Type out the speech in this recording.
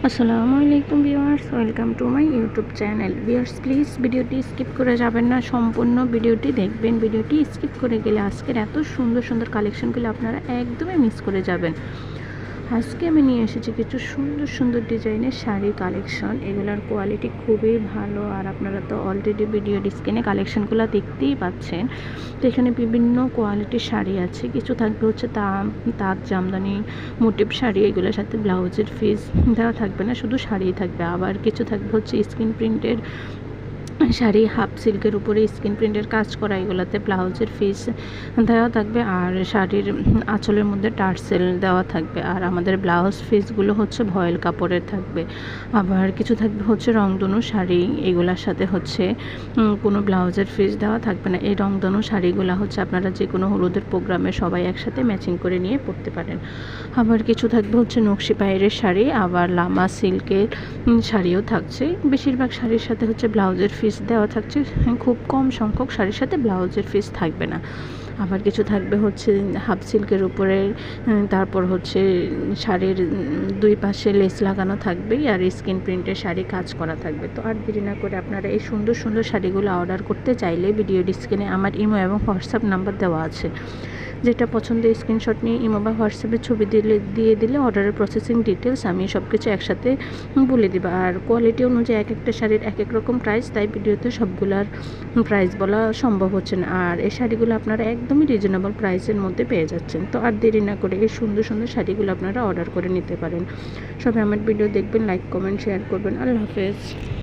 আসসালামু আলাইকুম viewers, welcome to my YouTube channel. Viewers please ভিডিওটি স্কিপ করে যাবেন না, সম্পূর্ণ ভিডিওটি দেখবেন। ভিডিওটি স্কিপ করে গেলে আজকের এত সুন্দর সুন্দর কালেকশনগুলো আপনারা একদমই মিস করে যাবেন। আজকে আমি নিয়ে এসেছি কিছু সুন্দর সুন্দর ডিজাইনের শাড়ির কালেকশন। এগুলোর কোয়ালিটি খুবই ভালো, আর আপনারা তো অলরেডি ভিডিও স্ক্রিনে কালেকশনগুলো দেখতেই পাচ্ছেন। তো এখানে বিভিন্ন কোয়ালিটির শাড়ি আছে। কিছু থাকবে হচ্ছে তাঁত জামদানি মোটিভ শাড়ি, এগুলোর সাথে ব্লাউজের পিস দেওয়া থাকবে না, শুধু শাড়িই থাকবে। আবার কিছু থাকবে হচ্ছে স্ক্রিন প্রিন্টের শাড়ি, হাফ সিল্কের উপরে স্ক্রিন প্রিন্টের কাজ করা, এগুলোতে ব্লাউজের পিস দেওয়া থাকবে, আর শাড়ির আঁচলের মধ্যে টার্সেল দেওয়া থাকবে। আর আমাদের ব্লাউজ পিসগুলো হচ্ছে ভয়েল কাপড়ের থাকবে। আবার কিছু থাকবে হচ্ছে রংধনু শাড়ি, এগুলার সাথে হচ্ছে কোনো ব্লাউজের পিস দেওয়া থাকবে না। এই রংধনু শাড়িগুলো হচ্ছে আপনারা যে কোনো হলুদের প্রোগ্রামে সবাই একসাথে ম্যাচিং করে নিয়ে পরতে পারেন। আবার কিছু থাকবে হচ্ছে নকশি পায়ের শাড়ি, আবার লামা সিল্কের শাড়িও থাকছে। বেশিরভাগ শাড়ির সাথে হচ্ছে ব্লাউজের পিস দেওয়া থাকছে, খুব কম সংখ্যক শাড়ির সাথে ব্লাউজের পিস থাকবে না। আবার কিছু থাকবে হচ্ছে হাফ সিল্কের উপরে, তারপর হচ্ছে শাড়ির দুই পাশে লেস লাগানো থাকবে, আর স্ক্রিন প্রিন্টের শাড়ি কাজ করা থাকবে। তো আর দেরি না করে আপনারা এই সুন্দর সুন্দর শাড়িগুলো অর্ডার করতে চাইলে ভিডিও স্ক্রিনে আমার ইমো এবং হোয়াটসঅ্যাপ নাম্বার দেওয়া আছে। যেটা পছন্দের স্ক্রিনশট নিয়ে ইমো বা হোয়াটসঅ্যাপে ছবি দিয়ে দিলে অর্ডারের প্রসেসিং ডিটেলস আমি সব কিছু একসাথে বলে দেবো। আর কোয়ালিটি অনুযায়ী এক একটা শাড়ির এক এক রকম প্রাইস, তাই ভিডিওতে সবগুলার প্রাইস বলা সম্ভব হচ্ছে না। আর এই শাড়িগুলো আপনারা একদমই রিজনেবল প্রাইসের মধ্যে পেয়ে যাচ্ছেন। তো আর দেরি না করে এই সুন্দর সুন্দর শাড়িগুলো আপনারা অর্ডার করে নিতে পারেন। সবাই আমার ভিডিও দেখবেন, লাইক কমেন্ট শেয়ার করবেন। আল্লাহ হাফেজ।